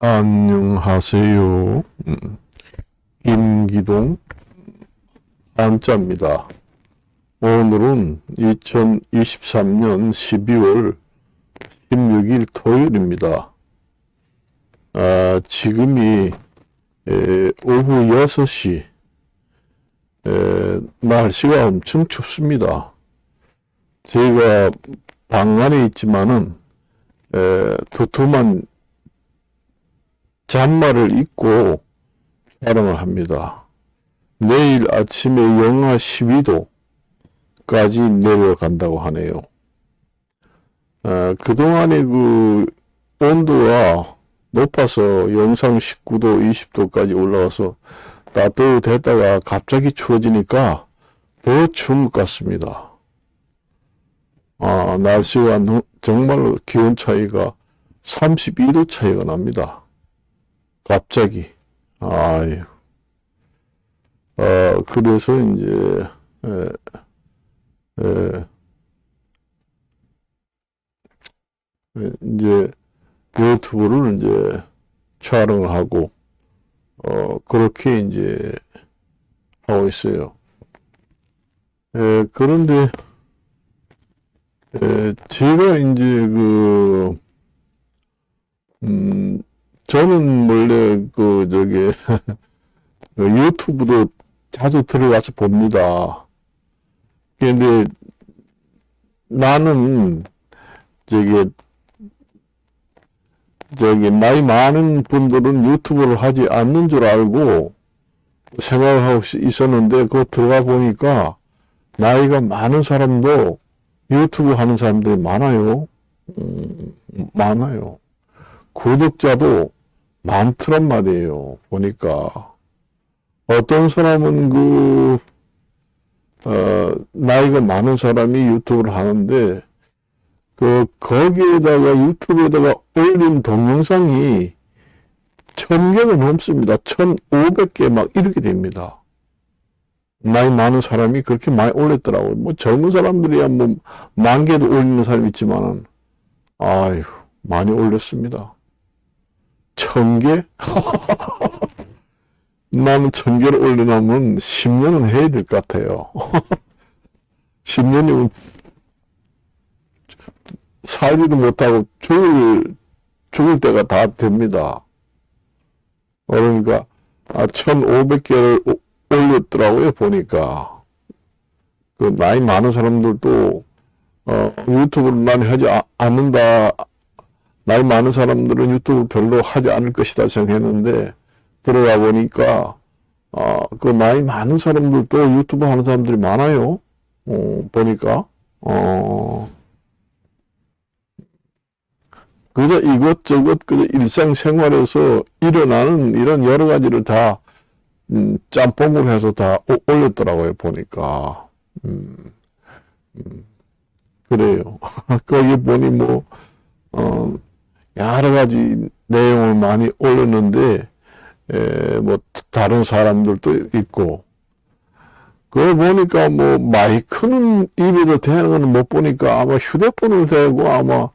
안녕하세요. 김기동 한자입니다. 오늘은 2023년 12월 16일 토요일입니다. 지금이 오후 6시, 날씨가 엄청 춥습니다. 제가 방 안에 있지만은 두툼한 잔말을 입고 촬영을 합니다. 내일 아침에 영하 12도까지 내려간다고 하네요. 그동안에 그 온도가 높아서 영상 19도, 20도까지 올라와서 따뜻했다가 갑자기 추워지니까 더 추운 것 같습니다. 날씨가 정말 기온 차이가 32도 차이가 납니다. 갑자기. 그래서 이제 유튜브를 이제 촬영을 하고, 그렇게 이제 하고 있어요. 그런데, 제가 이제 저는 원래 유튜브도 자주 들어가서 봅니다. 근데 나는 나이 많은 분들은 유튜브를 하지 않는 줄 알고 생각을 하고 있었는데, 그거 들어가 보니까 나이가 많은 사람도 유튜브 하는 사람들이 많아요. 많아요. 구독자도 많더란 말이에요. 보니까. 어떤 사람은 나이가 많은 사람이 유튜브를 하는데, 거기에다가 유튜브에다가 올린 동영상이 1000개가 넘습니다. 1500개 막 이렇게 됩니다. 나이 많은 사람이 그렇게 많이 올렸더라고요. 뭐 젊은 사람들이야 뭐 10,000개도 올리는 사람이 있지만은, 아유, 많이 올렸습니다. 1000개? 나는 1000개를 올려놓으면 10년은 해야 될 것 같아요. 10년이면 살지도 못하고 죽을 때가 다 됩니다. 그러니까 1500개를 올렸더라고요. 보니까 그 나이 많은 사람들도 유튜브를 많이 하지 않는다, 나이 많은 사람들은 유튜브 별로 하지 않을 것이다 생각했는데, 들어가 보니까 그 나이 많은 사람들도 유튜브 하는 사람들이 많아요. 보니까 그저 이것저것 그저 일상생활에서 일어나는 이런 여러 가지를 다 짬뽕을 해서 다 올렸더라고요. 보니까 그래요. 거기 보니 뭐 여러 가지 내용을 많이 올렸는데, 뭐 다른 사람들도 있고, 그걸 보니까 뭐 마이크는 입에도 대는 건 못 보니까 아마 휴대폰을 대고 아마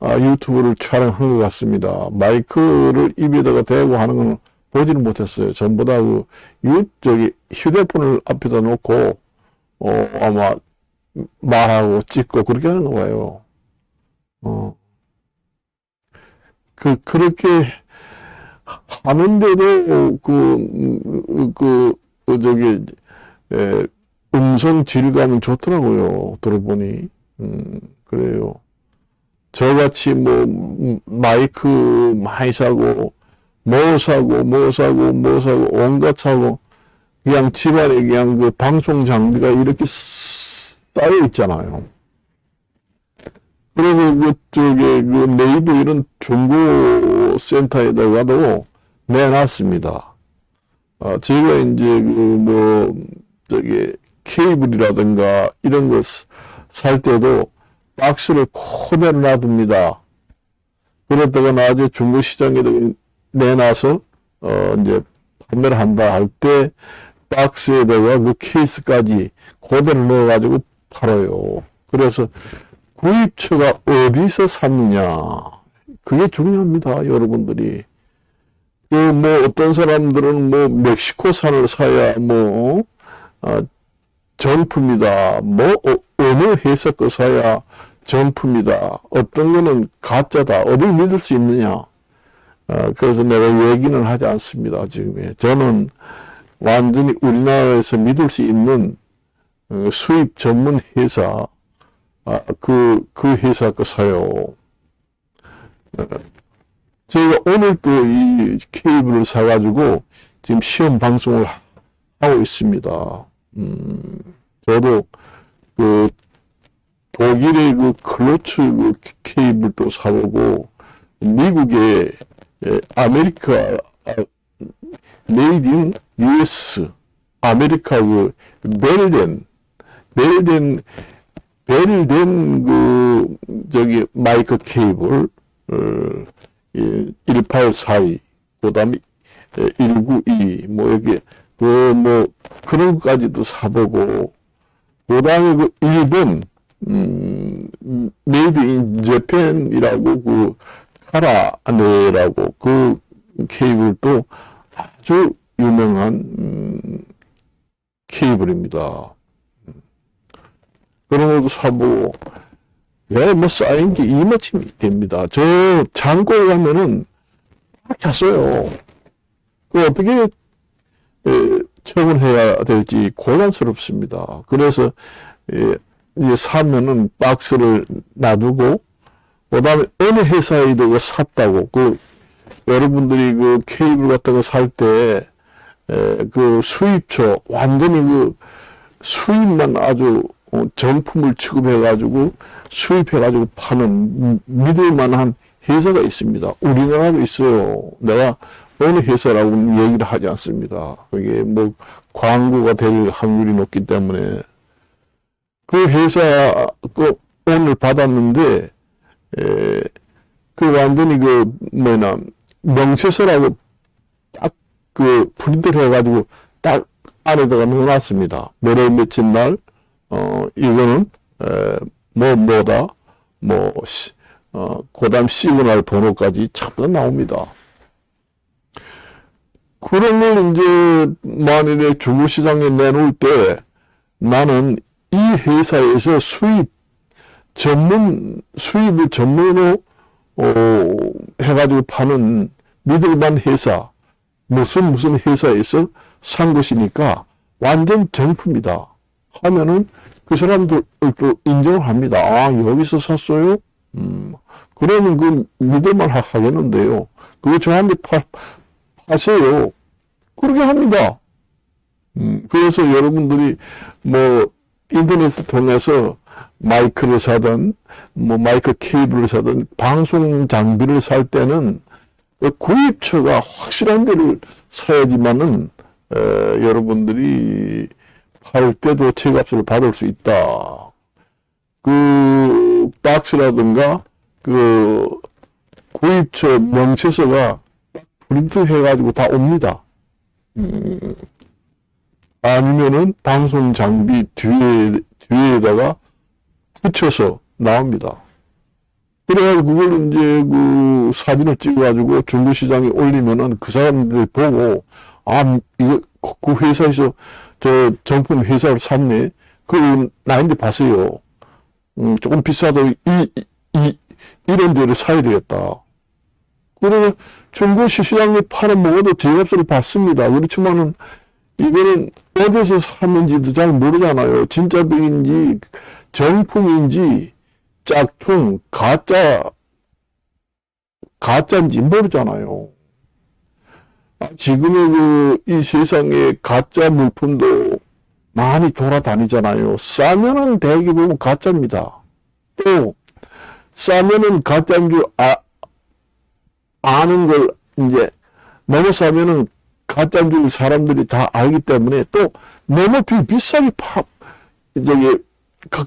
유튜브를 촬영한 것 같습니다. 마이크를 입에다가 대고 하는 건 보지는 못했어요. 전부 다 휴대폰을 앞에다 놓고 아마 말하고 찍고 그렇게 하는 거 봐요. 그렇게 하는데도 음성 질감은 좋더라고요. 들어보니. 그래요. 저같이 뭐, 마이크 많이 사고, 뭐 사고, 온갖 사고, 그냥 집안에 그냥 그 방송 장비가 이렇게 쌓여 있잖아요. 그래서 네이버 이런 중고센터에다가도 내놨습니다. 제가 이제 케이블이라든가 이런 거 살 때도 박스를 그대로 놔둡니다. 그러다가 나중에 중고시장에도 내놔서, 이제 판매를 한다 할 때 박스에다가 그 케이스까지 그대로 넣어가지고 팔아요. 그래서 구입처가 어디서 샀느냐, 그게 중요합니다. 여러분들이 뭐 어떤 사람들은 뭐 멕시코산을 사야 뭐 정품이다. 뭐 어느 회사 거 사야 정품이다. 어떤 거는 가짜다. 어딜 믿을 수 있느냐. 그래서 내가 얘기는 하지 않습니다. 지금 저는 완전히 우리나라에서 믿을 수 있는 수입 전문 회사, 그 회사 거 사요. 제가 오늘 또 이 케이블을 사가지고 지금 시험 방송을 하고 있습니다. 저도 그 독일의 그 클로츠 그 케이블도 사보고 미국의 아메리카 메이드 인 US 아메리카 그 벨덴 그 저기 마이크 케이블 1842 그다음에 192 뭐 이렇게 그 뭐 그런 것까지도 사보고 그다음에 그 일본 메이드 인 재팬이라고 그 카라네라고 그 케이블도 아주 유명한 케이블입니다. 그런 것도 사보고 뭐 쌓인 게 이만큼 됩니다. 저 창고에 가면은 딱 찼어요. 그 어떻게 처분해야 될지 곤란스럽습니다. 그래서 이제 사면은 박스를 놔두고 그다음에 어느 회사에도 샀다고 그 여러분들이 그 케이블 같은 거 살 때 그 수입처 완전히 그 수입만 아주 정품을 취급해가지고 수입해가지고 파는 믿을만한 회사가 있습니다. 우리나라도 있어요. 내가 어느 회사라고는 얘기를 하지 않습니다. 그게 뭐 광고가 될 확률이 높기 때문에 그 회사 그 오늘 받았는데 그 완전히 그 뭐냐 명세서라고 딱 그 프린트를 해가지고 딱 안에다가 넣어놨습니다. 뭐를 며칠 날 이거는 뭐다 그다음 시그널 번호까지 참가 나옵니다. 그런 걸 이제 만일에 중고시장에 내놓을 때 나는 이 회사에서 수입을 전문으로 해가지고 파는 믿을만 회사 무슨 회사에서 산 것이니까 완전 정품이다 하면은 그 사람들도 인정을 합니다. 아 여기서 샀어요? 그러면 그 믿을만 하겠는데요. 그거 저한테 파세요. 그렇게 합니다. 그래서 여러분들이 뭐 인터넷을 통해서 마이크를 사든 뭐 마이크 케이블을 사든 방송 장비를 살 때는 그 구입처가 확실한 데를 사야지만은 여러분들이 팔 때도 제값을 받을 수 있다. 그 박스라든가 그 구입처 명세서가 프린트 해가지고 다 옵니다. 아니면은 방송 장비 뒤에다가 붙여서 나옵니다. 그래가지고 그걸 이제 그 사진을 찍어가지고 중고시장에 올리면은 그 사람들이 보고 이거 그 회사에서 저 정품 회사를 샀네. 그 나인데 봤어요. 조금 비싸도 이런 데를 사야 되겠다. 그래서 중고시장에 팔아먹어도 제값을 받습니다. 그렇지만은 이거는 어디서 샀는지도 잘 모르잖아요. 진짜 병인지 정품인지 짝퉁 가짜인지 모르잖아요. 지금의 이 세상에 가짜 물품도 많이 돌아다니잖아요. 싸면은 대개 보면 가짜입니다. 또 싸면은 가짜인 줄 아는 걸 이제 너무 싸면은 가짜인 줄 사람들이 다 알기 때문에 또 너무 비싸게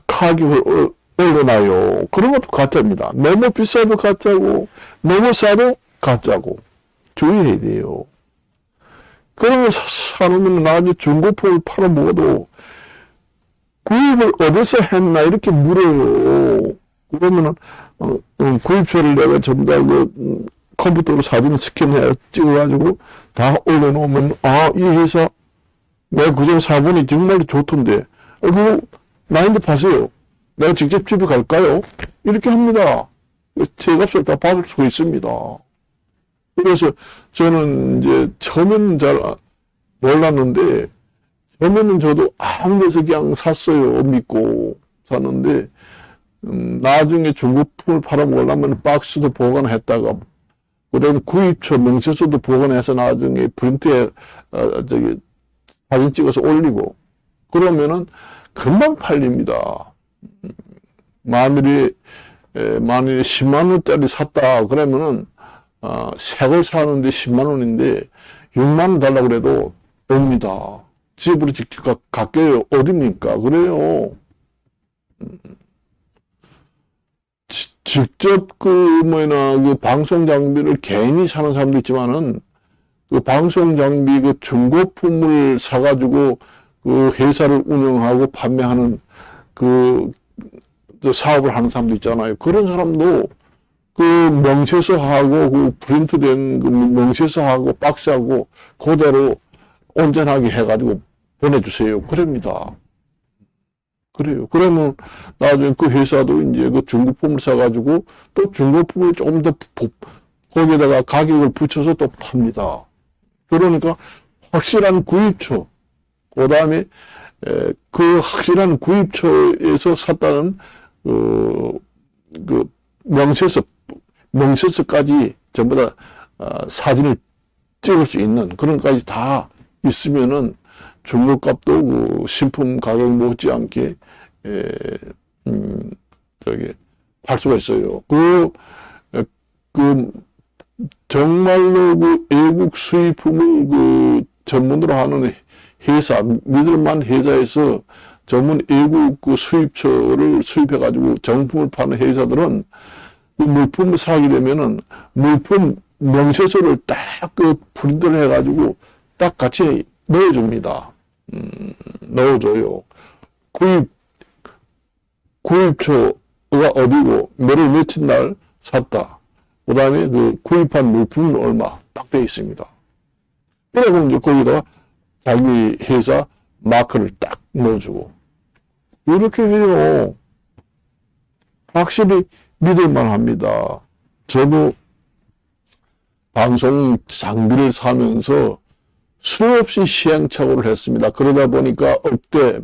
가격을 올려놔요. 그런 것도 가짜입니다. 너무 비싸도 가짜고 너무 싸도 가짜고 주의해야 돼요. 그런 거 사놓으면 나중에 중고품을 팔아먹어도 구입을 어디서 했나 이렇게 물어요. 그러면은 구입처를 내가 전부 다 컴퓨터로 사진을 스캔해 찍어가지고 다 올려놓으면, 아, 이 회사 내가 그전 사본이 정말 좋던데, 그거 나한테 파세요. 내가 직접 집에 갈까요? 이렇게 합니다. 제값을 다 받을 수가 있습니다. 그래서 저는 이제 처음에는 잘 몰랐는데, 처음에는 저도 아무 데서 그냥 샀어요. 믿고 샀는데, 나중에 중고품을 팔아먹으려면 박스도 보관했다가, 그다음에 구입처 명세서도 보관해서 나중에 프린트에, 사진 찍어서 올리고, 그러면은 금방 팔립니다. 만일에 10만 원짜리 샀다, 그러면은, 새 걸 사는데 10만 원인데, 6만 원 달라고 그래도 옵니다. 집으로 직접 갈게요. 어딥니까? 그래요. 직접 그 방송 장비를 개인이 사는 사람도 있지만은, 그 방송 장비 그 중고품을 사가지고 그 회사를 운영하고 판매하는 그 사업을 하는 사람도 있잖아요. 그런 사람도 그 명세서하고 그 프린트된 그 명세서하고 박스하고 그대로 온전하게 해가지고 보내주세요. 그럽니다. 그래요. 그러면 나중에 그 회사도 이제 그 중고품을 사가지고 또 중고품을 조금 더 거기에다가 가격을 붙여서 또 팝니다. 그러니까 확실한 구입처, 그 다음에 그 확실한 구입처에서 샀다는 그 명세서까지 전부 다 사진을 찍을 수 있는 그런 것까지 다 있으면은 중고값도 그 신품 가격 못지않게 팔 수가 있어요. 정말로 그 외국 수입품을 그 전문으로 하는 회사, 믿을만 회사에서 전문 외국 그 수입처를 수입해가지고 정품을 파는 회사들은 그 물품을 사게 되면은 물품 명세서를 딱 그 프린트를 해가지고 딱 같이 넣어줍니다. 넣어줘요. 구입처가 어디고, 몇월 며칠 날 샀다. 그 다음에 그 구입한 물품은 얼마 딱 되어 있습니다. 그리고 이제 거기다가 자기 회사 마크를 딱 넣어주고. 이렇게 해요. 확실히 믿을만 합니다. 저도 방송 장비를 사면서 수없이 시행착오를 했습니다. 그러다 보니까 억대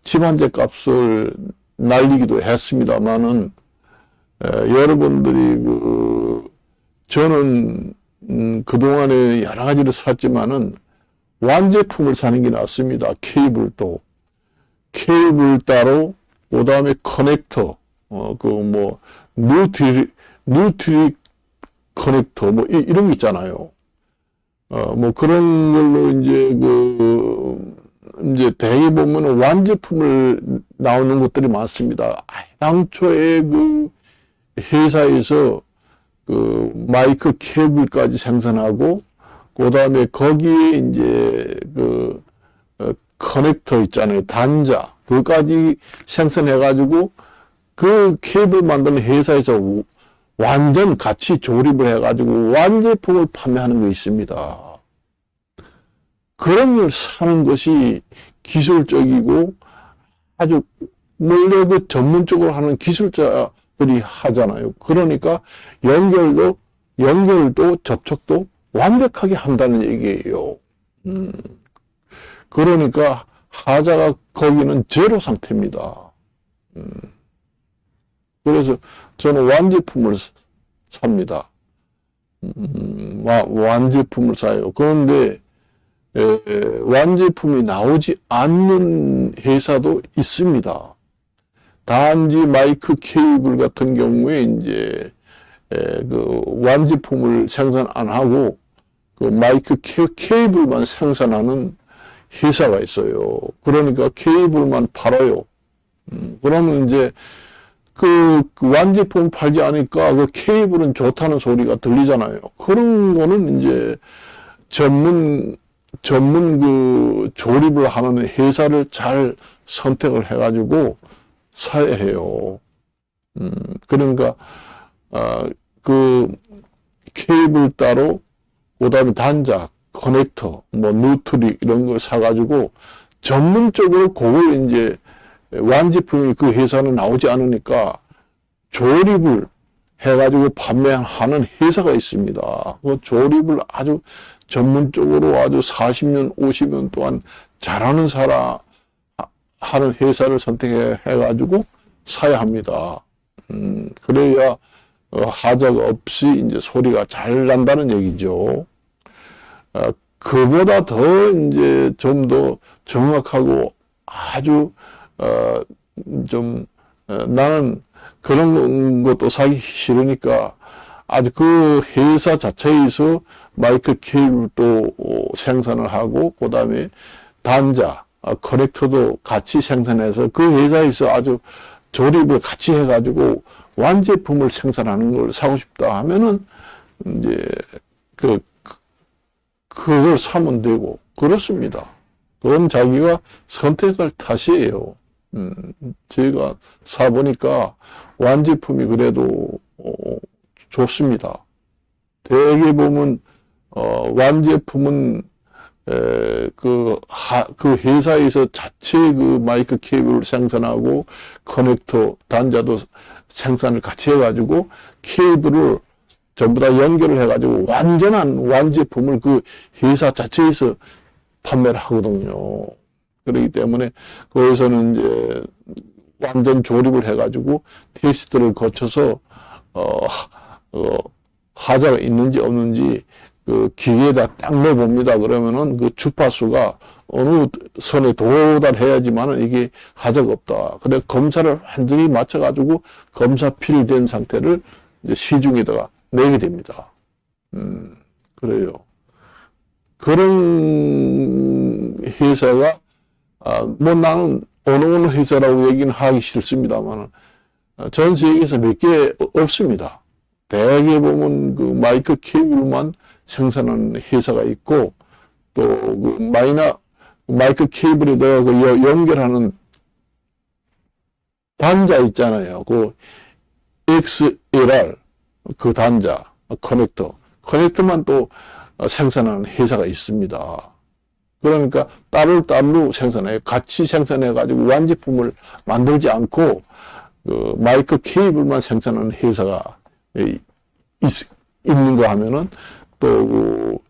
집 한 채 값을 날리기도 했습니다만은, 여러분들이 저는 그동안에 여러 가지를 샀지만은 완제품을 사는 게 낫습니다. 케이블 따로, 그 다음에 커넥터, 뉴트리 커넥터, 이런 거 있잖아요. 그런 걸로 이제 대개 보면 완제품을 나오는 것들이 많습니다. 당초에 그 회사에서 그 마이크 케이블까지 생산하고, 그 다음에 거기에 이제 커넥터 있잖아요. 단자. 그거까지 생산해가지고 그 케이블 만드는 회사에서 완전 같이 조립을 해가지고 완제품을 판매하는 거 있습니다. 그런 걸 사는 것이 기술적이고 아주 원래 그 전문적으로 하는 기술자들이 하잖아요. 그러니까 연결도 접촉도 완벽하게 한다는 얘기예요. 그러니까 하자가 거기는 제로 상태입니다. 그래서 저는 완제품을 삽니다. 완제품을 사요. 그런데 완제품이 나오지 않는 회사도 있습니다. 단지 마이크 케이블 같은 경우에 이제 그 완제품을 생산 안 하고 그 마이크 케이블만 생산하는 회사가 있어요. 그러니까 케이블만 팔아요. 그러면 이제 그 완제품 팔지 않으니까 그 케이블은 좋다는 소리가 들리잖아요. 그런 거는 이제 전문 그 조립을 하는 회사를 잘 선택을 해가지고 사야 해요. 그러니까 그 케이블 따로, 그 다음에 단자, 커넥터, 뭐 누트리 이런 걸 사가지고 전문적으로 그걸 이제 완제품이 그 회사는 나오지 않으니까 조립을 해가지고 판매하는 회사가 있습니다. 그 조립을 아주 전문적으로 아주 40년, 50년 동안 잘하는 사람, 하는 회사를 선택해가지고 사야 합니다. 그래야 하자가 없이 이제 소리가 잘 난다는 얘기죠. 그보다 더 이제 좀 더 정확하고 아주, 나는 그런 것도 사기 싫으니까 아주 그 회사 자체에서 마이크 케이블도 생산을 하고, 그 다음에 단자, 커넥터도 같이 생산해서 그 회사에서 아주 조립을 같이 해가지고 완제품을 생산하는 걸 사고 싶다 하면은 이제 그걸 사면 되고 그렇습니다. 그건 자기가 선택할 탓이에요. 저희가 사보니까 완제품이 그래도 좋습니다. 대개 보면 완제품은 그 회사에서 자체 그 마이크 케이블을 생산하고 커넥터, 단자도 생산을 같이 해가지고 케이블을 전부 다 연결을 해가지고 완전한 완제품을 그 회사 자체에서 판매를 하거든요. 그렇기 때문에 거기서는 이제 완전 조립을 해가지고 테스트를 거쳐서 하자가 있는지 없는지 그 기계에다 딱 넣어봅니다. 그러면은 그 주파수가 어느 선에 도달해야지만은 이게 하자가 없다. 그래 검사를 완전히 맞춰가지고 검사 필된 상태를 이제 시중에다가 내게 됩니다. 그래요. 그런 회사가 뭐 나는 어느 회사라고 얘기는 하기 싫습니다만 전 세계에서 몇 개 없습니다. 대개 보면 그 마이크 케이블만 생산하는 회사가 있고 또 그 마이크 케이블에다가 그 연결하는 단자 있잖아요. 그 XLR 그 단자 커넥터만 또 생산하는 회사가 있습니다. 그러니까 따로 생산해요. 같이 생산해가지고 완제품을 만들지 않고 그 마이크 케이블만 생산하는 회사가 있는가 하면은 또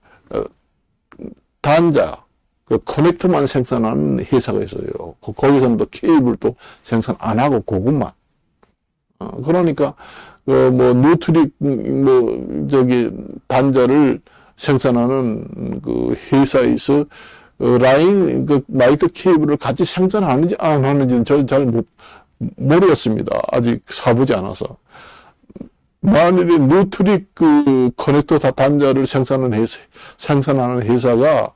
단자, 그 커넥터만 생산하는 회사가 있어요. 거기서는 또 케이블도 생산 안 하고 그것만. 그러니까 뭐 뉴트릭 단자를 생산하는 그 회사에서 라인 그 마이크 케이블을 같이 생산하는지 안 하는지는 저는 잘 모르겠습니다. 아직 사보지 않아서. 만일에 뉴트릭 그 커넥터 단자를 생산하는 회사가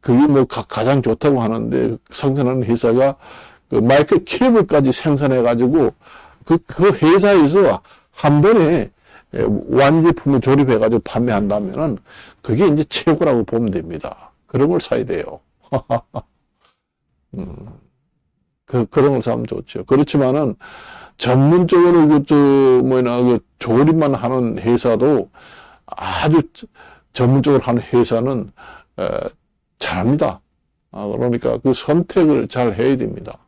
그게 뭐 가장 좋다고 하는데 생산하는 회사가 그 마이크 케이블까지 생산해 가지고 그 회사에서 한 번에 완제품을 조립해 가지고 판매한다면은 그게 이제 최고라고 보면 됩니다. 그런 걸 사야 돼요. 그런 걸 사면 좋죠. 그렇지만은 전문적으로 그 조립만 하는 회사도 아주 전문적으로 하는 회사는 잘합니다. 그러니까 그 선택을 잘 해야 됩니다.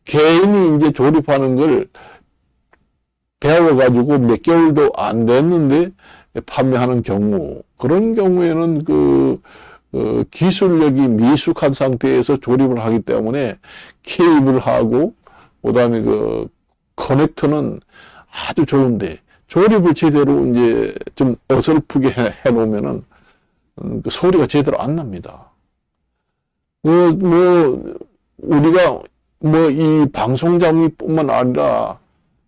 개인이 이제 조립하는 걸 배워가지고 몇 개월도 안 됐는데 판매하는 경우, 그런 경우에는 기술력이 미숙한 상태에서 조립을 하기 때문에 케이블하고 그 다음에 커넥터는 아주 좋은데 조립을 제대로 이제 좀 어설프게 해 놓으면은 그 소리가 제대로 안 납니다. 우리가 이 방송 장비뿐만 아니라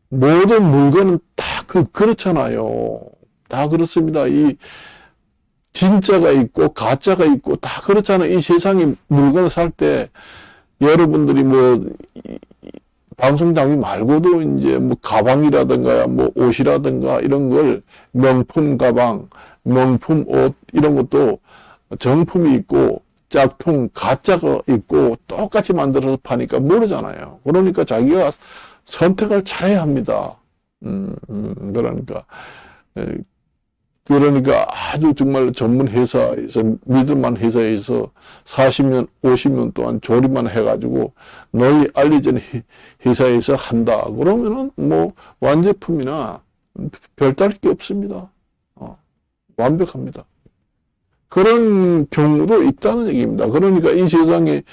모든 물건은 다 그렇잖아요. 다 그렇습니다. 이 진짜가 있고 가짜가 있고 다 그렇잖아요. 이 세상에 물건을 살 때 여러분들이 방송 장비 말고도 이제 가방이라든가 옷이라든가 이런 걸 명품 가방, 명품 옷 이런 것도 정품이 있고 짝퉁 가짜가 있고 똑같이 만들어서 파니까 모르잖아요. 그러니까 자기가 선택을 잘해야 합니다. 그러니까, 에, 그러니까 아주 정말 전문 회사에서, 믿을만한 회사에서 40년, 50년 동안 조립만 해가지고 너희 알려진 회사에서 한다. 그러면은 뭐 완제품이나 별다를 게 없습니다. 완벽합니다. 그런 경우도 있다는 얘기입니다. 그러니까 이 세상에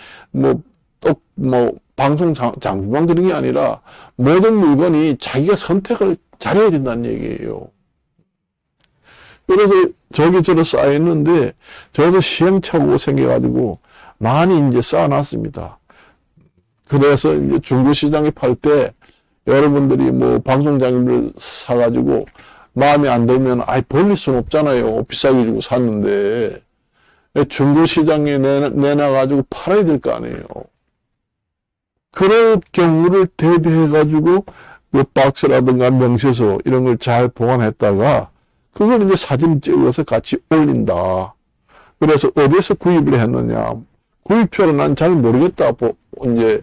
방송 장비만 그런 게 아니라 모든 물건이 자기가 선택을 잘해야 된다는 얘기예요. 그래서 저기저기 쌓였는데 저도 시행착오가 생겨가지고 많이 이제 쌓아놨습니다. 그래서 이제 중고시장에 팔 때 여러분들이 뭐 방송 장비를 사가지고 마음에 안 들면 버릴 수는 없잖아요. 비싸게 주고 샀는데 중고시장에 내놔가지고 팔아야 될 거 아니에요. 그럴 경우를 대비해가지고 그 박스라든가 명세서 이런 걸 잘 보관했다가 그걸 이제 사진 찍어서 같이 올린다. 그래서 어디서 구입을 했느냐. 구입처를 난 잘 모르겠다. 이제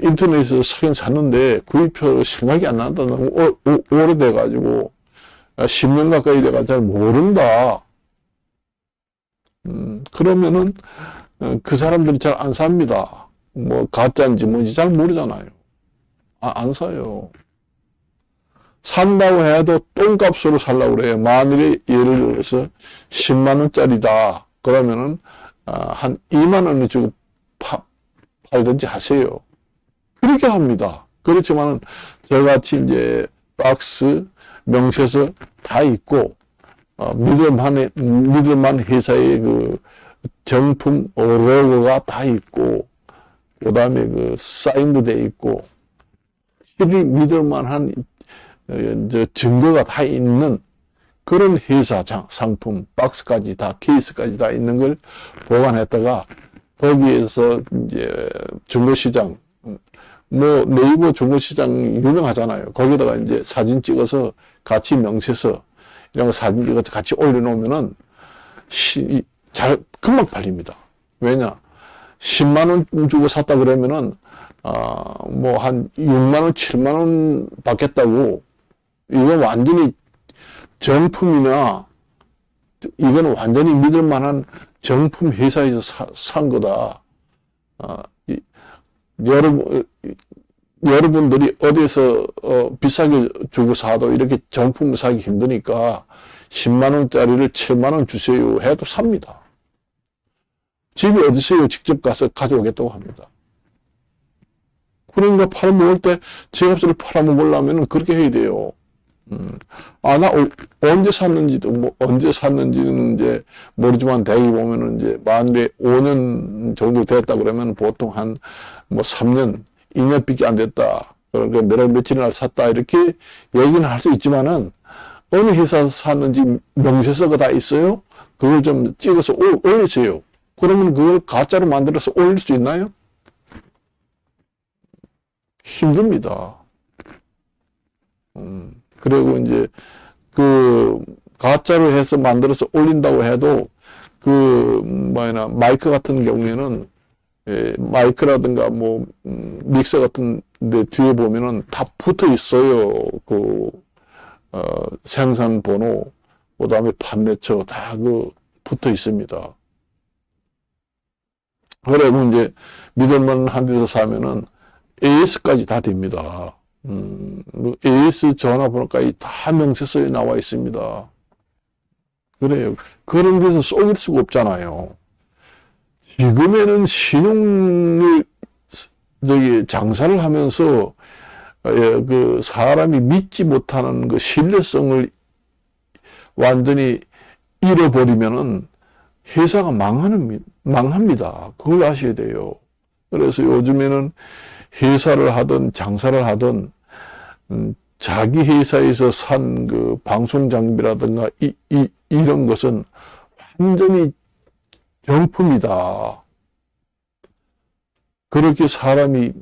인터넷에서 사긴 샀는데 구입처 생각이 안 난다. 너무 오래돼가지고 10년 가까이 돼가 잘 모른다. 그러면은 그 사람들이 잘 안 삽니다. 뭐 가짜인지 뭔지 잘 모르잖아요. 안 사요. 산다고 해도 똥값으로 살라고 그래요. 만일에 예를 들어서 10만 원짜리다. 그러면은 한 2만 원을 주고 팔든지 하세요. 그렇게 합니다. 그렇지만은 저같이 이제 박스, 명세서 다 있고 믿을만 회사의 그 정품 로고가 다 있고 그다음에 그 사인도 돼 있고 실이 믿을만한 증거가 다 있는 그런 회사 상품 박스까지 다 케이스까지 다 있는 걸 보관했다가 거기에서 이제 중고시장 뭐 네이버 중고시장 유명하잖아요. 거기다가 이제 사진 찍어서 같이 명세서 이런 거 사진 찍어서 같이 올려놓으면은 금방 팔립니다. 왜냐? 10만 원 주고 샀다 그러면은 뭐 한 6만 원, 7만 원 받겠다고. 이건 완전히 정품이나 이건 완전히 믿을 만한 정품 회사에서 산 거다. 여러분들이 어디서 비싸게 주고 사도 이렇게 정품을 사기 힘드니까 10만 원짜리를 7만 원 주세요 해도 삽니다. 집이 어디 있어요? 직접 가서 가져오겠다고 합니다. 그러니까 팔아먹을 때 제값을 팔아먹으려면 그렇게 해야 돼요. 나 언제 샀는지도, 언제 샀는지는 이제 모르지만 대기 보면은 이제 만일에 5년 정도 됐다 그러면 보통 한 3년, 2년밖에 안 됐다. 그러니까 며칠 날 샀다. 이렇게 얘기는 할 수 있지만은 어느 회사에서 샀는지 명세서가 다 있어요? 그걸 좀 찍어서 올리세요. 그러면 그걸 가짜로 만들어서 올릴 수 있나요? 힘듭니다. 그리고 이제 가짜로 해서 만들어서 올린다고 해도 마이크 같은 경우에는 마이크라든가 믹서 같은 데 뒤에 보면은 다 붙어 있어요. 생산 번호, 그 다음에 판매처 다 붙어 있습니다. 그리고 이제 믿을만한 데서 사면은 AS까지 다 됩니다. AS 전화번호까지 다 명세서에 나와 있습니다. 그래요. 그런 데서 속일 수가 없잖아요. 지금에는 신용을, 장사를 하면서, 사람이 믿지 못하는 신뢰성을 완전히 잃어버리면은 회사가 망합니다. 그걸 아셔야 돼요. 그래서 요즘에는 회사를 하든 장사를 하든 자기 회사에서 산 방송 장비라든가 이런 것은 완전히 정품이다. 그렇게 사람이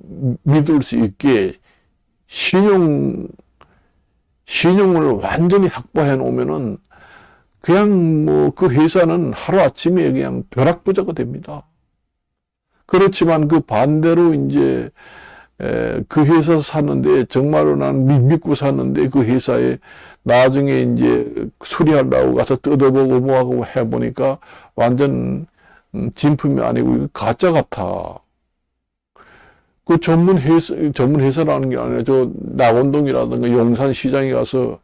믿을 수 있게 신용을 완전히 확보해 놓으면은 그냥 그 회사는 하루아침에 그냥 벼락부자가 됩니다. 그렇지만 그 반대로 이제 그 회사 샀는데 정말로 난 믿고 샀는데 그 회사에 나중에 이제 수리하려고 가서 뜯어보고 뭐하고 해보니까 완전 진품이 아니고 이거 가짜 같아. 그 전문 회사라는 게 아니라 저 낙원동이라든가 용산시장에 가서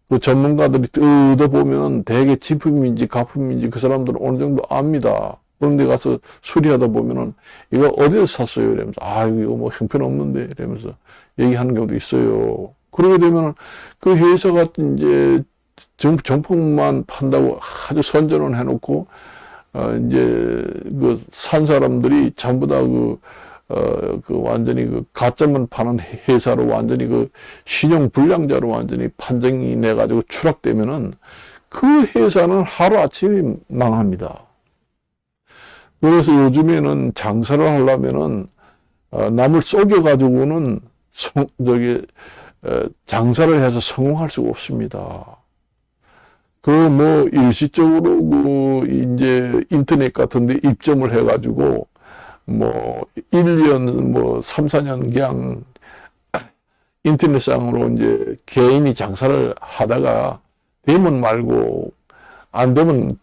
그 전문가들이 뜯어보면 대개 진품인지 가품인지 그 사람들은 어느 정도 압니다. 그런데 가서 수리하다 보면은 이거 어디서 샀어요? 이러면서 이거 뭐 형편없는데 이러면서 얘기하는 경우도 있어요. 그러게 되면은 그 회사가 이제 정품만 판다고 아주 선전을 해놓고 이제 그 산 사람들이 전부 다 그 완전히 그 가짜만 파는 회사로 완전히 그 신용 불량자로 완전히 판정이 내가지고 추락되면은 그 회사는 하루아침에 망합니다. 그래서 요즘에는 장사를 하려면은 남을 속여가지고는 장사를 해서 성공할 수가 없습니다. 그 뭐 일시적으로 이제 인터넷 같은데 입점을 해가지고 뭐 1년 뭐 3, 4년 그냥 인터넷상으로 이제 개인이 장사를 하다가 되면 말고 안 되면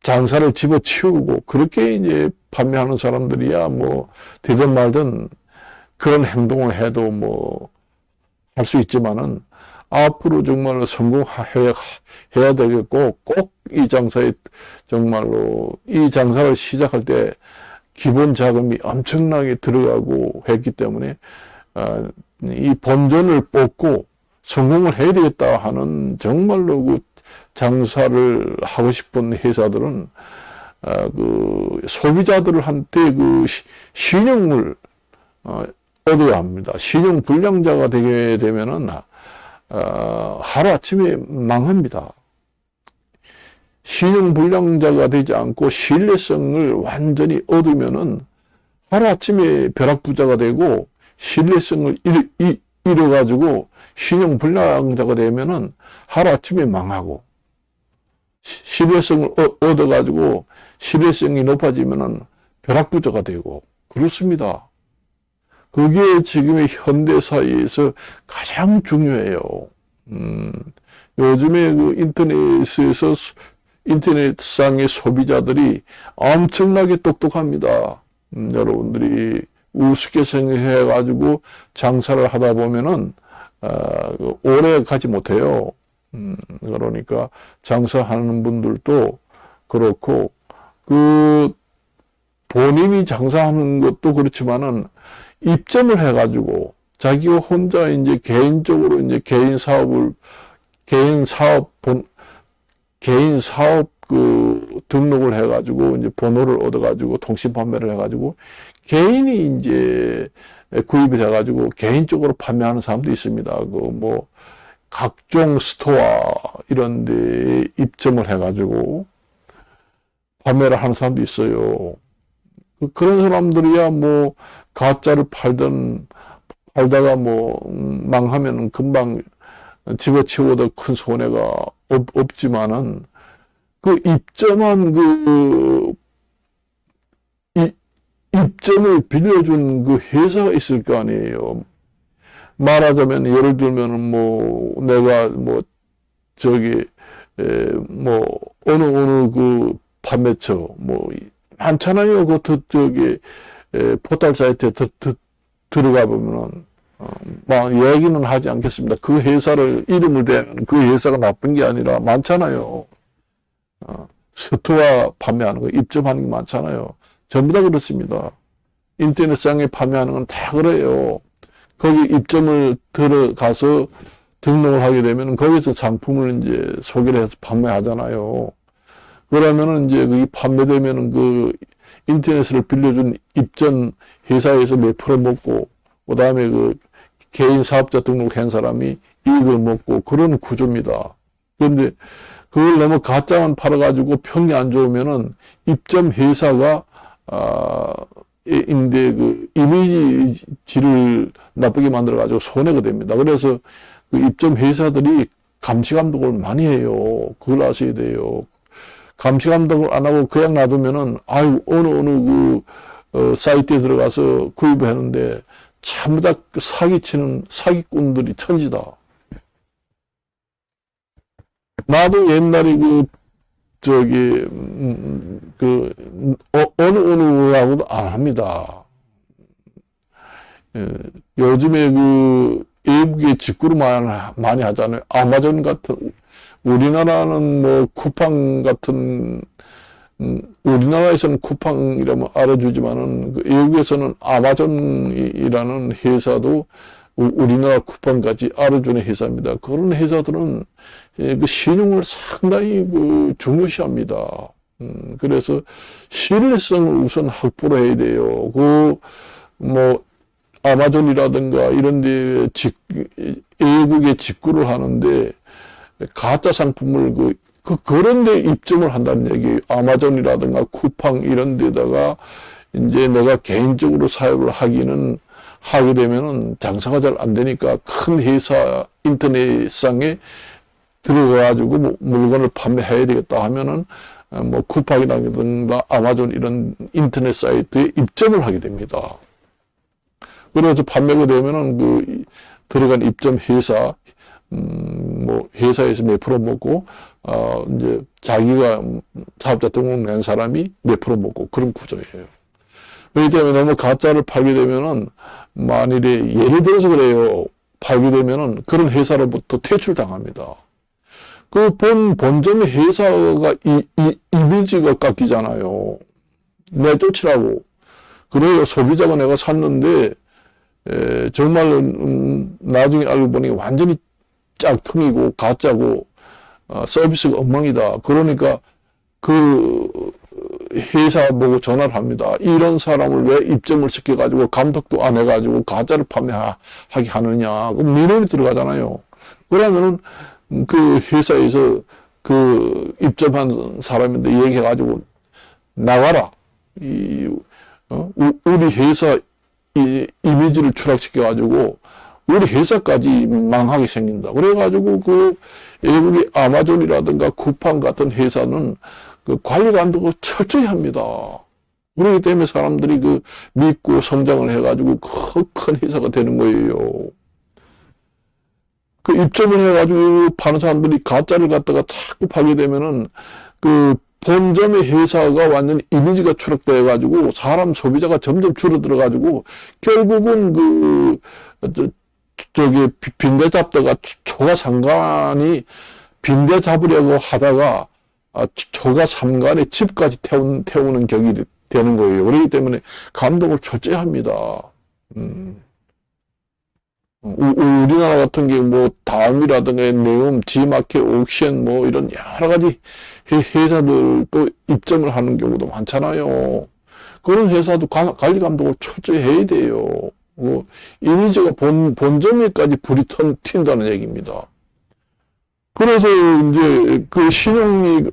장사를 집어치우고 그렇게 이제 판매하는 사람들이야 뭐 되든 말든 그런 행동을 해도 뭐 할 수 있지만은 앞으로 정말로 성공해야 되겠고 꼭 이 장사에 정말로 이 장사를 시작할 때 기본 자금이 엄청나게 들어가고 했기 때문에 이 본전을 뽑고 성공을 해야 되겠다 하는 정말로 그 장사를 하고 싶은 회사들은 그 소비자들한테 그 신용을 얻어야 합니다. 신용 불량자가 되게 되면은 하루아침에 망합니다. 신용 불량자가 되지 않고 신뢰성을 완전히 얻으면은 하루아침에 벼락부자가 되고 신뢰성을 잃어가지고 신용 불량자가 되면은 하루아침에 망하고 신뢰성을 얻어가지고 신뢰성이 높아지면은 벼락부자가 되고 그렇습니다. 그게 지금의 현대사회에서 가장 중요해요. 요즘에 그 인터넷상의 소비자들이 엄청나게 똑똑합니다. 여러분들이 우습게 생각해가지고 장사를 하다 보면은, 오래 가지 못해요. 그러니까 장사하는 분들도 그렇고, 본인이 장사하는 것도 그렇지만은, 입점을 해가지고, 자기가 혼자 이제 개인적으로 이제 개인 사업 등록을 해가지고, 이제 번호를 얻어가지고, 통신 판매를 해가지고, 개인이 이제 구입을 해가지고, 개인적으로 판매하는 사람도 있습니다. 각종 스토어, 이런 데 입점을 해가지고, 판매를 하는 사람도 있어요. 그런 사람들이야 가짜를 팔다가 망하면 금방 집어치워도 큰 손해가 없지만은 입점을 빌려준 그 회사가 있을 거 아니에요. 말하자면 예를 들면은 내가 어느 그 판매처 많잖아요. 포털 사이트에 들어가 보면은 얘기는 하지 않겠습니다. 그 회사를 이름을 대면 그 회사가 나쁜 게 아니라 많잖아요. 스토어 판매하는 거, 입점하는 게 많잖아요. 전부 다 그렇습니다. 인터넷상에 판매하는 건 다 그래요. 거기 입점을 들어가서 등록을 하게 되면 거기서 상품을 이제 소개를 해서 판매하잖아요. 그러면은 이제 그게 판매되면은 인터넷을 빌려준 입점 회사에서 몇 프로 먹고, 그 다음에 개인 사업자 등록한 사람이 이익을 먹고 그런 구조입니다. 그런데 그걸 너무 가짜만 팔아가지고 평이 안 좋으면은 입점 회사가, 이미지를 나쁘게 만들어가지고 손해가 됩니다. 그래서 입점 회사들이 감시 감독을 많이 해요. 그걸 아셔야 돼요. 감시 감독을 안 하고 그냥 놔두면은, 어느 사이트에 들어가서 구입을 하는데 전부 다 사기치는 사기꾼들이 천지다. 나도 옛날에 어느 하고도 안 합니다. 요즘에 외국에 직구를 많이 하잖아요. 아마존 같은, 우리나라는 뭐 쿠팡 같은, 우리나라에서는 쿠팡이라면 알아주지만은 외국에서는 아마존이라는 회사도 우리나라 쿠팡까지 알아주는 회사입니다. 그런 회사들은 그 신용을 상당히 중요시합니다. 그래서 신뢰성을 우선 확보를 해야 돼요. 뭐 아마존이라든가 이런 데 외국에 직구를 하는데 가짜 상품을 그런 데 입점을 한다는 얘기예요. 아마존이라든가 쿠팡 이런 데다가 이제 내가 개인적으로 사용을 하게 되면은 장사가 잘 안 되니까 큰 회사 인터넷상에 들어가가지고 물건을 판매해야 되겠다 하면은 뭐 쿠팡이라든가 아마존 이런 인터넷 사이트에 입점을 하게 됩니다. 그래서 판매가 되면은 들어간 입점 회사, 뭐 회사에서 몇 프로 먹고 이제 자기가 사업자 등록 낸 사람이 몇 프로 먹고 그런 구조예요. 그렇기 때문에 너무 가짜를 팔게 되면은 만일에 예를 들어서 그래요. 팔게 되면은 그런 회사로부터 퇴출당합니다. 본점의 회사가 이미지가 깎이잖아요. 내쫓으라고. 그래요. 소비자가 내가 샀는데 정말로 나중에 알고 보니 완전히 짝퉁이고 가짜고 서비스가 엉망이다. 그러니까 회사 보고 전화를 합니다. 이런 사람을 왜 입점을 시켜가지고 감독도 안 해가지고 가짜를 판매하게 하느냐. 그럼 민원이 들어가잖아요. 그러면은 회사에서 입점한 사람인데 얘기해가지고 나와라. 우리 회사 이미지를 추락시켜가지고 우리 회사까지 망하게 생긴다. 그래가지고 외국의 아마존이라든가 쿠팡 같은 회사는 관리 감독을 철저히 합니다. 그렇기 때문에 사람들이 믿고 성장을 해가지고 큰 회사가 되는 거예요. 입점을 해가지고 파는 사람들이 가짜를 갖다가 자꾸 팔게 되면은 본점의 회사가 완전 이미지가 추락돼가지고 사람 소비자가 점점 줄어들어가지고 결국은 빈대 잡다가 초과 상간이 빈대 잡으려고 하다가 초과 상간에 집까지 태우는 격이 되는 거예요. 그렇기 때문에 감독을 철저히 합니다. 우리나라 같은 게 뭐 다음이라든가 네옴, 지마켓, 옥션 뭐 이런 여러 가지 회사들도 입점을 하는 경우도 많잖아요. 그런 회사도 관리 감독을 철저히 해야 돼요. 이미지가 본점에까지 불이 튄다는 얘기입니다. 그래서 이제 신용이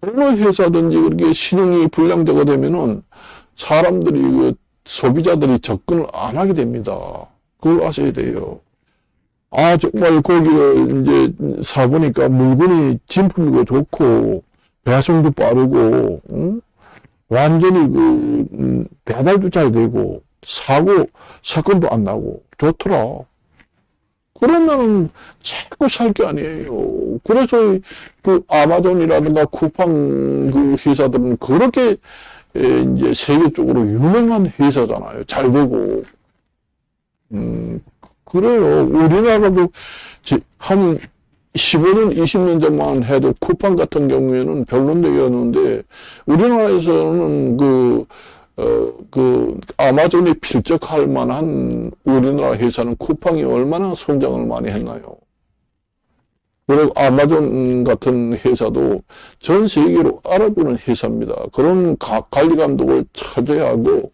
어느 회사든지 그렇게 신용이 불량자가 되면은 사람들이 소비자들이 접근을 안 하게 됩니다. 그걸 아셔야 돼요. 정말 거기가 이제 사보니까 물건이 진품이고 좋고, 배송도 빠르고, 완전히 배달도 잘 되고, 사건도 안 나고, 좋더라. 그러면 자꾸 살 게 아니에요. 그래서 아마존이라든가 쿠팡 회사들은 그렇게 이제 세계적으로 유명한 회사잖아요. 잘 되고. 그래요. 우리나라도 한 15년, 20년 전만 해도 쿠팡 같은 경우에는 별론데였는데, 우리나라에서는 아마존이 필적할 만한 우리나라 회사는 쿠팡이 얼마나 성장을 많이 했나요? 그리고 아마존 같은 회사도 전 세계로 알아보는 회사입니다. 그런 관리 감독을 철저히 하고,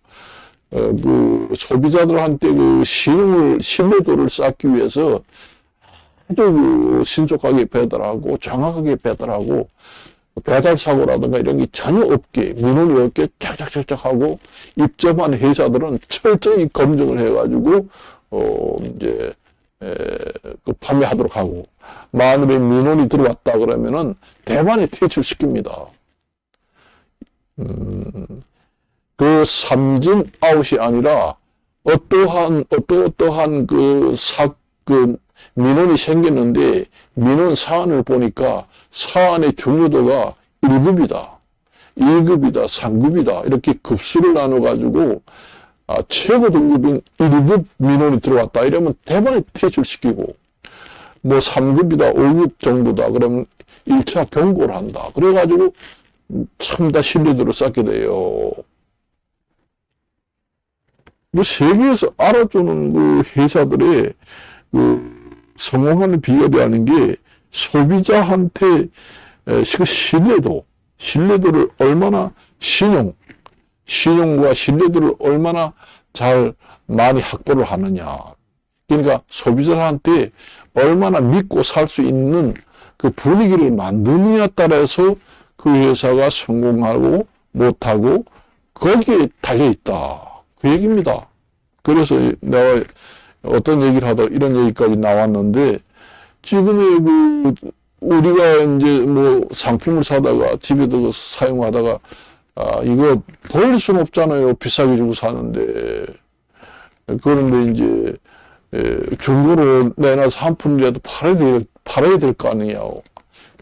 소비자들한테 신뢰도를 쌓기 위해서 아주 신속하게 배달하고, 정확하게 배달하고, 배달 사고라든가 이런 게 전혀 없게, 민원이 없게 착착착착 하고, 입점한 회사들은 철저히 검증을 해가지고, 이제, 판매하도록 하고, 만일에 민원이 들어왔다 그러면은 대만에 퇴출시킵니다. 그 삼진 아웃이 아니라 어떠한 그 민원이 생겼는데 민원 사안을 보니까 사안의 중요도가 1급이다. 2급이다, 3급이다. 이렇게 급수를 나눠가지고, 최고 등급인 1급 민원이 들어왔다. 이러면 대번에 퇴출시키고, 뭐 3급이다, 5급 정도다. 그러면 1차 경고를 한다. 그래가지고, 참 다 신뢰도를 쌓게 돼요. 뭐 세계에서 알아주는 그 회사들의 그 성공하는 비결이라는 게 소비자한테 신뢰도를 얼마나 신용과 신뢰도를 얼마나 잘 많이 확보를 하느냐. 그러니까 소비자한테 얼마나 믿고 살 수 있는 그 분위기를 만드느냐에 따라서 그 회사가 성공하고 못하고 거기에 달려있다. 그 얘기입니다. 그래서 내가 어떤 얘기를 하다 이런 얘기까지 나왔는데 지금의 그 우리가 이제 뭐 상품을 사다가 집에도 사용하다가 이거 버릴 수는 없잖아요. 비싸게 주고 사는데. 그런데 이제 중고로 내놔서 한 푼이라도 팔아야 될 거 아니에요.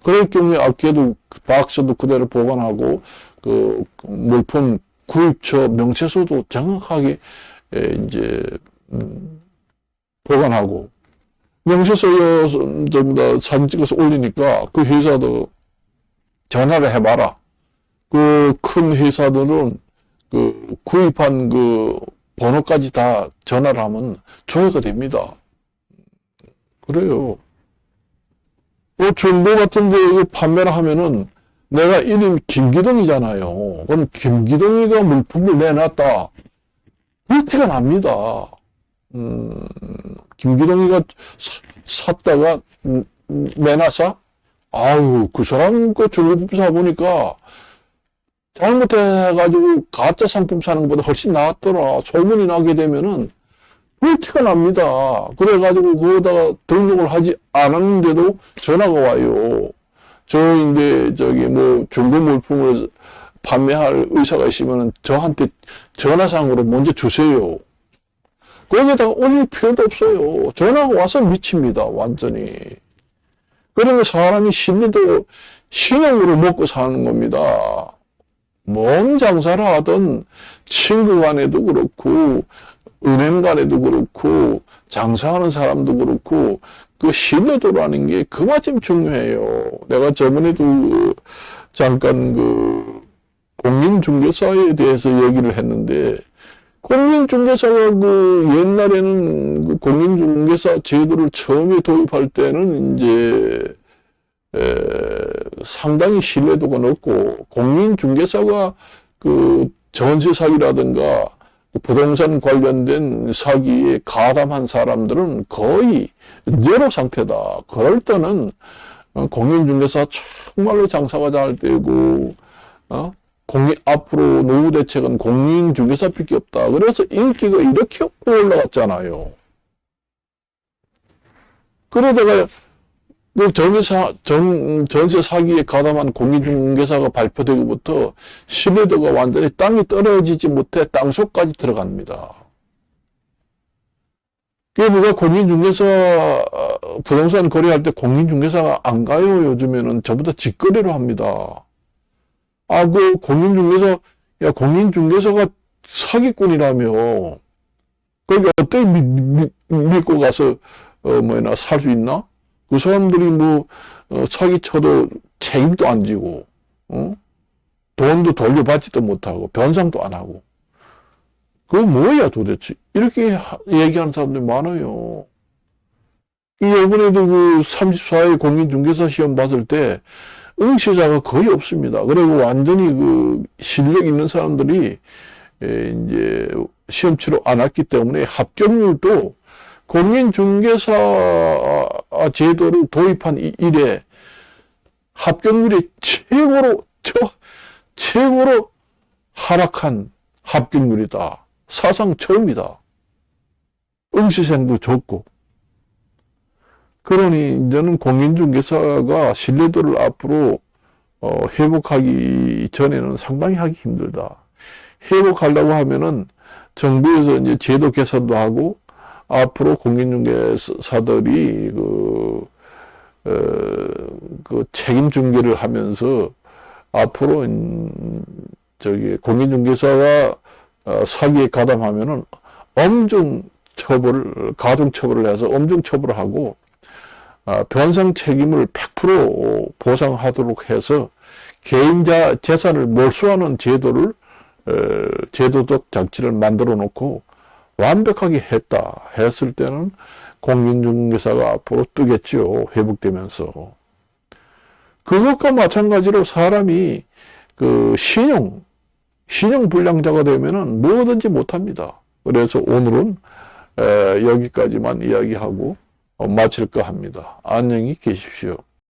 그럴 경우에 아껴도 박스도 그대로 보관하고 그 물품 구입처 명세서도 정확하게 이제 보관하고 명세서 전부 다 사진 찍어서 올리니까 그 회사도 전화를 해봐라. 그 큰 회사들은 그 구입한 그 번호까지 다 전화를 하면 조회가 됩니다. 그래요. 중고 같은 데 판매를 하면은 내가 이름 김기동이잖아요. 그럼 김기동이가 물품을 내놨다. 불티가 납니다. 김기동이가 샀다가 내놨어? 아유, 그 사람 그 중고품 사보니까 잘못해가지고 가짜 상품 사는 것보다 훨씬 나았더라. 소문이 나게 되면은 불티가 납니다. 그래가지고 거기다가 등록을 하지 않았는데도 전화가 와요. 이제 뭐 중고 물품을 판매할 의사가 있으면 저한테 전화상으로 먼저 주세요. 거기다가 올릴 필요도 없어요. 전화가 와서 미칩니다. 완전히. 그러면 사람이 신용으로 먹고 사는 겁니다. 뭔 장사를 하든 친구 간에도 그렇고 은행 간에도 그렇고 장사하는 사람도 그렇고 그 신뢰도라는 게 그만큼 중요해요. 내가 저번에도 잠깐 그 공인중개사에 대해서 얘기를 했는데 공인중개사가 그 옛날에는 그 공인중개사 제도를 처음에 도입할 때는 이제 상당히 신뢰도가 높고 공인중개사가 그 전세 사기라든가 부동산 관련된 사기에 가담한 사람들은 거의 제로 상태다. 그럴 때는 공인중개사 정말로 장사가 잘 되고 앞으로 노후 대책은 공인중개사밖에 없다. 그래서 인기가 이렇게 올라갔잖아요. 그러다가 그 전세 사기에 가담한 공인중개사가 발표되고부터 신뢰도가 완전히 땅이 떨어지지 못해 땅속까지 들어갑니다. 그게 뭐가 공인중개사, 부동산 거래할 때 공인중개사가 안 가요. 요즘에는 전부 다 직거래로 합니다. 그 공인중개사가 사기꾼이라며. 거기 어떻게 믿고 가서, 살 수 있나? 그 사람들이 사기쳐도 책임도 안 지고, 돈도 돌려받지도 못하고, 변상도 안 하고. 그거 뭐야 도대체? 이렇게 얘기하는 사람들이 많아요. 이번에도 그 34회 공인중개사 시험 봤을 때, 응시자가 거의 없습니다. 그리고 완전히 그 실력 있는 사람들이, 이제 시험 치러 안 왔기 때문에 합격률도 공인중개사 제도를 도입한 이래 합격률이 최고로 하락한 합격률이다. 사상 처음이다. 응시생도 적고. 그러니 이제는 공인중개사가 신뢰도를 앞으로 회복하기 전에는 상당히 하기 힘들다. 회복하려고 하면은 정부에서 이제 제도 개선도 하고 앞으로 공인중개사들이 그 책임 중개를 하면서 앞으로 저기 공인중개사가 사기에 가담하면은 엄중 가중 처벌을 해서 엄중 처벌을 하고 변상 책임을 100% 보상하도록 해서 개인자 재산을 몰수하는 제도적 장치를 만들어 놓고 완벽하게 했을 때는 공인중개사가 앞으로 뜨겠죠. 회복되면서. 그것과 마찬가지로 사람이 신용 불량자가 되면은 뭐든지 못합니다. 그래서 오늘은 여기까지만 이야기하고 마칠까 합니다. 안녕히 계십시오.